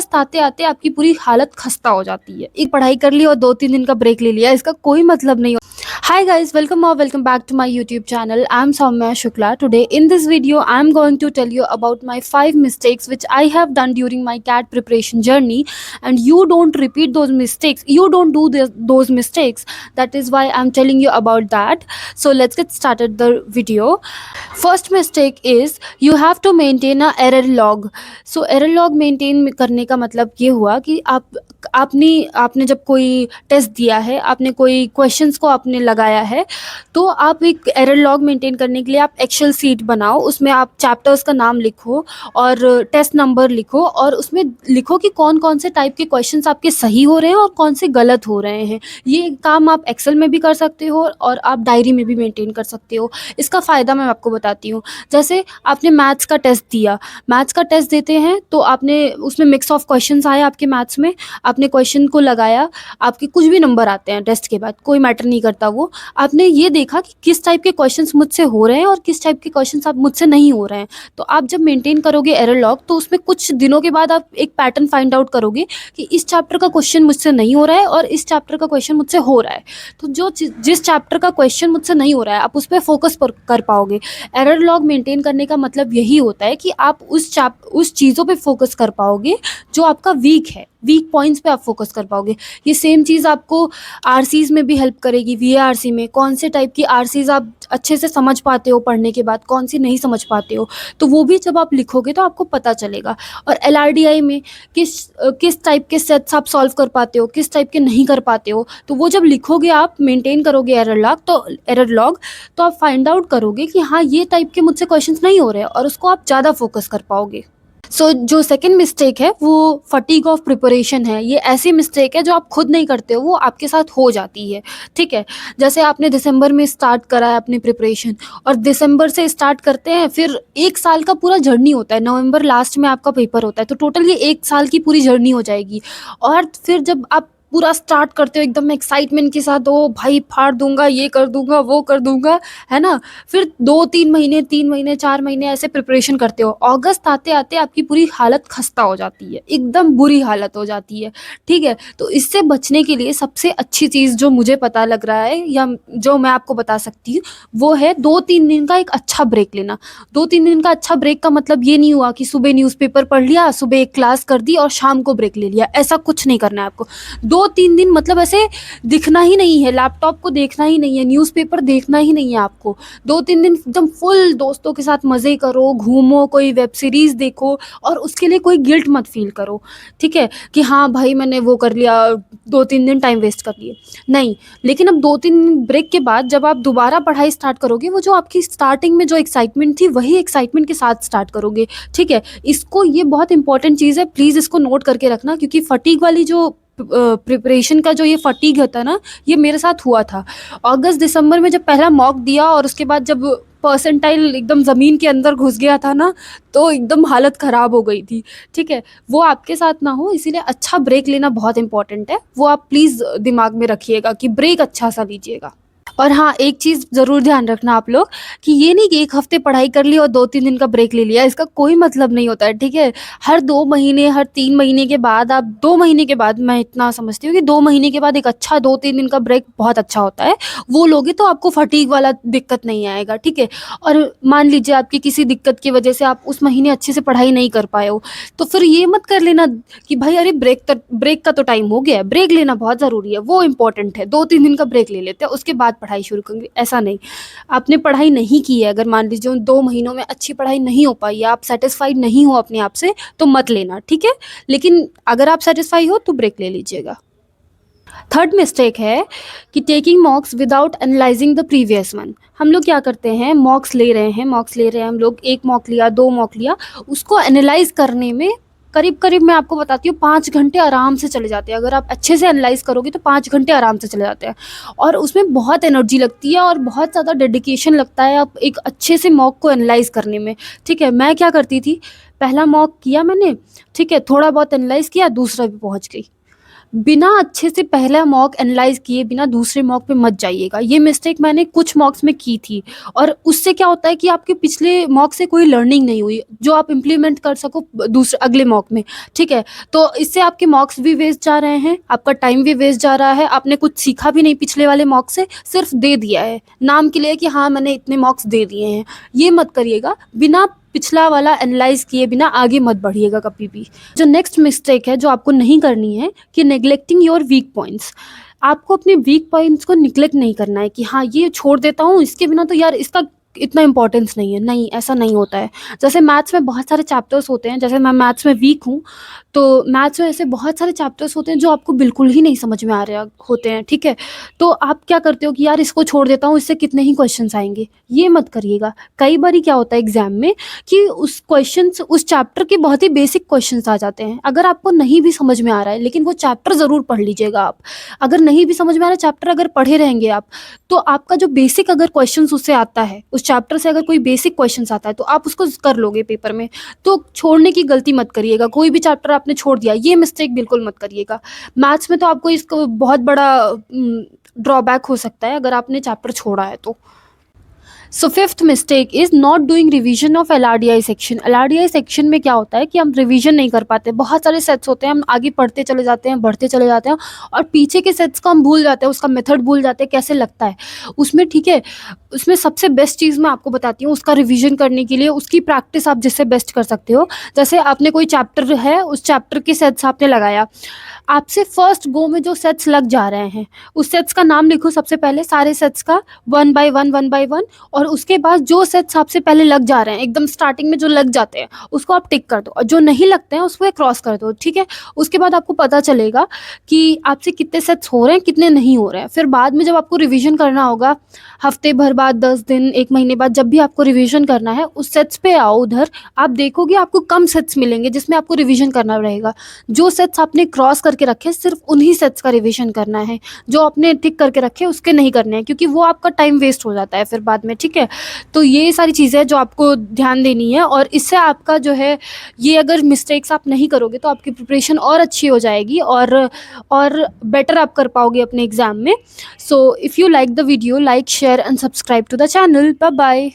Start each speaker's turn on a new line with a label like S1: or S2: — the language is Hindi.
S1: अगस्त आते-आते आपकी पूरी हालत खस्ता हो जाती है। एक पढ़ाई कर ली और 2-3 दिन का ब्रेक ले लिया, इसका कोई मतलब नहीं। Hi guys, welcome or welcome back to my YouTube channel. I'm Soumya Shukla. Today in this video, I'm going to tell you about my 5 mistakes which I have done during my CAT preparation journey, and you don't repeat those mistakes. You don't do those mistakes. That is why I'm telling you about that. So let's get started the video. First mistake is you have to maintain a error log. So error log maintain करने का मतलब ये हुआ कि आपने जब कोई टेस्ट दिया है, आपने कोई क्वेश्चंस को आपने लगाया है, तो आप एक एरर लॉग मेंटेन करने के लिए आप एक्सेल शीट बनाओ। उसमें आप चैप्टर्स का नाम लिखो और टेस्ट नंबर लिखो और उसमें लिखो कि कौन-कौन से टाइप के क्वेश्चंस आपके सही हो रहे हैं और कौन से गलत हो रहे हैं। ये काम आप एक्सेल में भी कर सकते हो और आप डायरी में भी मेंटेन कर सकते हो। इसका फ़ायदा मैं आपको बताती हूँ। जैसे आपने मैथ्स का टेस्ट दिया, मैथ्स का टेस्ट देते हैं तो आपने उसमें मिक्स ऑफ क्वेश्चंस आए आपके मैथ्स में, आपने क्वेश्चन को लगाया, आपके कुछ भी नंबर आते हैं टेस्ट के बाद, कोई मैटर नहीं करता वो। आपने ये देखा कि किस टाइप के क्वेश्चंस मुझसे हो रहे हैं और किस टाइप के क्वेश्चंस आप मुझसे नहीं हो रहे हैं। तो आप जब मेंटेन करोगे एरर लॉग, तो उसमें कुछ दिनों के बाद आप एक पैटर्न फाइंड आउट करोगे कि इस चैप्टर का क्वेश्चन मुझसे नहीं हो रहा है और इस चैप्टर का क्वेश्चन मुझसे हो रहा है। तो जिस चैप्टर का क्वेश्चन मुझसे नहीं हो रहा है, आप उस पर फोकस कर पाओगे। एरर लॉग मेंटेन करने का मतलब यही होता है कि आप उस चीज़ों पे फोकस कर पाओगे जो आपका वीक है, वीक पॉइंट्स पे आप फोकस कर पाओगे। ये सेम चीज़ आपको आरसीज़ में भी हेल्प करेगी। वीएआरसी में कौन से टाइप की आरसीज़ आप अच्छे से समझ पाते हो पढ़ने के बाद, कौन सी नहीं समझ पाते हो, तो वो भी जब आप लिखोगे तो आपको पता चलेगा। और एलआरडीआई में किस टाइप के सेट्स आप सॉल्व कर पाते हो, किस टाइप के नहीं कर पाते हो, तो वो जब लिखोगे, आप मेंटेन करोगे एरर लॉग, तो आप फाइंड आउट करोगे कि हाँ, ये टाइप के मुझसे क्वेश्चंस नहीं हो रहे हैं और उसको आप ज़्यादा फोकस कर पाओगे। जो सेकंड मिस्टेक है वो फटीग ऑफ प्रिपरेशन है। ये ऐसी मिस्टेक है जो आप खुद नहीं करते हो, वो आपके साथ हो जाती है। ठीक है, जैसे आपने दिसंबर में स्टार्ट करा है अपनी प्रिपरेशन, और दिसंबर से स्टार्ट करते हैं, फिर 1 साल का पूरा जर्नी होता है। नवंबर लास्ट में आपका पेपर होता है, तो टोटल ये 1 साल की पूरी जर्नी हो जाएगी। और फिर जब आप पूरा स्टार्ट करते हो एकदम एक्साइटमेंट के साथ, ओ भाई फाड़ दूंगा, ये कर दूंगा, वो कर दूंगा, है ना। फिर 2-3 महीने, 3 महीने, 4 महीने ऐसे प्रिपरेशन करते हो। अगस्त आते आते आपकी पूरी हालत खस्ता हो जाती है, एकदम बुरी हालत हो जाती है। ठीक है, तो इससे बचने के लिए सबसे अच्छी चीज़ जो मुझे पता लग रहा है या जो मैं आपको बता सकती हूँ, वो है 2-3 दिन का एक अच्छा ब्रेक लेना। 2-3 दिन का अच्छा ब्रेक का मतलब ये नहीं हुआ कि सुबह न्यूज़पेपर पढ़ लिया, सुबह एक क्लास कर दी और शाम को ब्रेक ले लिया। ऐसा कुछ नहीं करना है आपको। 2-3 दिन मतलब ऐसे दिखना ही नहीं है, लैपटॉप को देखना ही नहीं है, न्यूज़पेपर देखना ही नहीं है आपको। 2-3 दिन एकदम फुल दोस्तों के साथ मज़े करो, घूमो, कोई वेब सीरीज़ देखो, और उसके लिए कोई गिल्ट मत फील करो। ठीक है, कि हाँ भाई मैंने वो कर लिया, 2-3 दिन टाइम वेस्ट कर लिए, नहीं। लेकिन अब 2-3 दिन ब्रेक के बाद जब आप दोबारा पढ़ाई स्टार्ट करोगे, वो जो आपकी स्टार्टिंग में जो एक्साइटमेंट थी, वही एक्साइटमेंट के साथ स्टार्ट करोगे। ठीक है, ये बहुत इंपॉर्टेंट चीज़ है, प्लीज़ इसको नोट करके रखना, क्योंकि फटीग वाली जो प्रिपरेशन का जो ये फटीग होता है ना, ये मेरे साथ हुआ था। अगस्त दिसंबर में जब पहला मॉक दिया और उसके बाद जब परसेंटाइल एकदम ज़मीन के अंदर घुस गया था ना, तो एकदम हालत ख़राब हो गई थी। ठीक है, वो आपके साथ ना हो, इसीलिए अच्छा ब्रेक लेना बहुत इंपॉर्टेंट है। वो आप प्लीज़ दिमाग में रखिएगा कि ब्रेक अच्छा सा लीजिएगा। और हाँ, एक चीज़ ज़रूर ध्यान रखना आप लोग, कि ये नहीं कि 1 हफ़्ते पढ़ाई कर ली और 2-3 दिन का ब्रेक ले लिया, इसका कोई मतलब नहीं होता है। ठीक है, हर 2 महीने, हर 3 महीने के बाद, आप 2 महीने के बाद, मैं इतना समझती हूँ कि 2 महीने के बाद एक अच्छा 2-3 दिन का ब्रेक बहुत अच्छा होता है। वो लोगे तो आपको फटीग वाला दिक्कत नहीं आएगा। ठीक है, और मान लीजिए आपकी किसी दिक्कत की वजह से आप उस महीने अच्छे से पढ़ाई नहीं कर पाए हो, तो फिर ये मत कर लेना कि भाई अरे ब्रेक का तो टाइम हो गया है। ब्रेक लेना बहुत ज़रूरी है, वो इम्पोर्टेंट है। 2-3 दिन का ब्रेक ले लेते हैं, उसके बाद पढ़ाई शुरू करेंगे, ऐसा नहीं। आपने पढ़ाई नहीं की है, अगर मान लीजिए उन 2 महीनों में अच्छी पढ़ाई नहीं हो पाई है, आप सैटिस्फाइड नहीं हो अपने आप से, तो मत लेना। ठीक है, लेकिन अगर आप सैटिस्फाई हो तो ब्रेक ले लीजिएगा। थर्ड मिस्टेक है कि taking मॉक्स without analysing the previous one. हम लोग क्या करते हैं, मॉक्स ले रहे हैं हम लोग, 1 मॉक लिया, 2 मॉक लिया, उसको एनालाइज करने में करीब मैं आपको बताती हूँ 5 घंटे आराम से चले जाते हैं। अगर आप अच्छे से एनालाइज करोगे तो 5 घंटे आराम से चले जाते हैं, और उसमें बहुत एनर्जी लगती है और बहुत ज़्यादा डेडिकेशन लगता है आप एक अच्छे से मॉक को एनालाइज करने में। ठीक है, मैं क्या करती थी, पहला मॉक किया मैंने, ठीक है, थोड़ा बहुत एनालाइज किया, दूसरा भी पहुँच गई। बिना अच्छे से पहला मॉक एनालाइज़ किए बिना दूसरे मॉक पे मत जाइएगा। ये मिस्टेक मैंने कुछ मॉक्स में की थी और उससे क्या होता है कि आपके पिछले मॉक से कोई लर्निंग नहीं हुई, जो आप इम्प्लीमेंट कर सको दूसरे अगले मॉक में, ठीक है? तो इससे आपके मॉक्स भी वेस्ट जा रहे हैं, आपका टाइम भी वेस्ट जा रहा है, आपने कुछ सीखा भी नहीं पिछले वाले मॉक से, सिर्फ़ दे दिया है, नाम के लिए कि हाँ, मैंने इतने मॉक्स दे दिए हैं। ये मत करिएगा, बिना पिछला वाला एनालाइज़ किए बिना आगे मत बढ़िएगा कभी भी। जो नेक्स्ट मिस्टेक है जो आपको नहीं करनी है कि नेग्लेक्टिंग योर वीक पॉइंट्स। आपको अपने वीक पॉइंट्स को निग्लेक्ट नहीं करना है कि हाँ, ये छोड़ देता हूँ, इसके बिना तो यार इसका इतना इम्पोर्टेंस नहीं है। नहीं, ऐसा नहीं होता है। जैसे मैथ्स में बहुत सारे चैप्टर्स होते हैं, जैसे मैं मैथ्स में वीक हूँ, तो मैथ्स में ऐसे बहुत सारे चैप्टर्स होते हैं जो आपको बिल्कुल ही नहीं समझ में आ रहे होते हैं, ठीक है? तो आप क्या करते हो कि यार इसको छोड़ देता हूँ, इससे कितने ही क्वेश्चंस आएँगे। ये मत करिएगा। कई बारी क्या होता है एग्ज़ाम में कि उस चैप्टर के बहुत ही बेसिक क्वेश्चंस आ जाते हैं। अगर आपको नहीं भी समझ में आ रहा है, लेकिन वो चैप्टर ज़रूर पढ़ लीजिएगा आप। अगर नहीं भी समझ में आ रहा है चैप्टर, अगर पढ़े रहेंगे आप, तो आपका जो बेसिक अगर क्वेश्चंस उससे आता है, उस चैप्टर से अगर कोई बेसिक क्वेश्चंस आता है, तो आप उसको कर लोगे पेपर में। तो छोड़ने की गलती मत करिएगा। कोई भी चैप्टर आपने छोड़ दिया, ये मिस्टेक बिल्कुल मत करिएगा। मैथ्स में तो आपको इसको बहुत बड़ा ड्रॉबैक हो सकता है अगर आपने चैप्टर छोड़ा है तो। So fifth mistake is not doing revision of LRDI section. LRDI section में क्या होता है कि हम रिवीजन नहीं कर पाते। बहुत सारे सेट्स होते हैं, हम आगे पढ़ते चले जाते हैं, बढ़ते चले जाते हैं और पीछे के सेट्स को हम भूल जाते हैं, उसका मेथड भूल जाते हैं, कैसे लगता है उसमें, ठीक है? उसमें सबसे बेस्ट चीज़ मैं आपको बताती हूँ उसका रिवीजन करने के लिए, उसकी प्रैक्टिस आप जिससे बेस्ट कर सकते हो। जैसे आपने कोई चैप्टर है, उस चैप्टर के सेट्स आपने लगाया, आपसे फर्स्ट गो में जो सेट्स लग जा रहे हैं, उस सेट्स का नाम लिखो सबसे पहले, सारे सेट्स का 1 बाय 1 और उसके बाद जो सेट्स आपसे पहले लग जा रहे हैं, एकदम स्टार्टिंग में जो लग जाते हैं, उसको आप टिक कर दो और जो नहीं लगते हैं उसको क्रॉस कर दो, ठीक है? उसके बाद आपको पता चलेगा कि आपसे कितने सेट्स हो रहे हैं, कितने नहीं हो रहे हैं। फिर बाद में जब आपको रिवीजन करना होगा, हफ्ते भर बाद, 10 दिन, 1 महीने बाद, जब भी आपको रिवीजन करना है, उस सेट्स पे आओ उधर, आप देखोगे आपको कम सेट्स मिलेंगे जिसमें आपको रिवीजन करना रहेगा। जो सेट्स आपने क्रॉस करके रखे, सिर्फ उन्हीं सेट्स का रिवीजन करना है। जो आपने टिक करके रखे उसके नहीं करने हैं, क्योंकि वो आपका टाइम वेस्ट हो जाता है फिर बाद में, ठीक है? तो ये सारी चीज़ें हैं जो आपको ध्यान देनी है और इससे आपका जो है, ये अगर मिस्टेक्स आप नहीं करोगे तो आपकी प्रिपरेशन और अच्छी हो जाएगी और बेटर आप कर पाओगे अपने एग्ज़ाम में। So if you like the video, like, share and subscribe to the channel. Bye bye.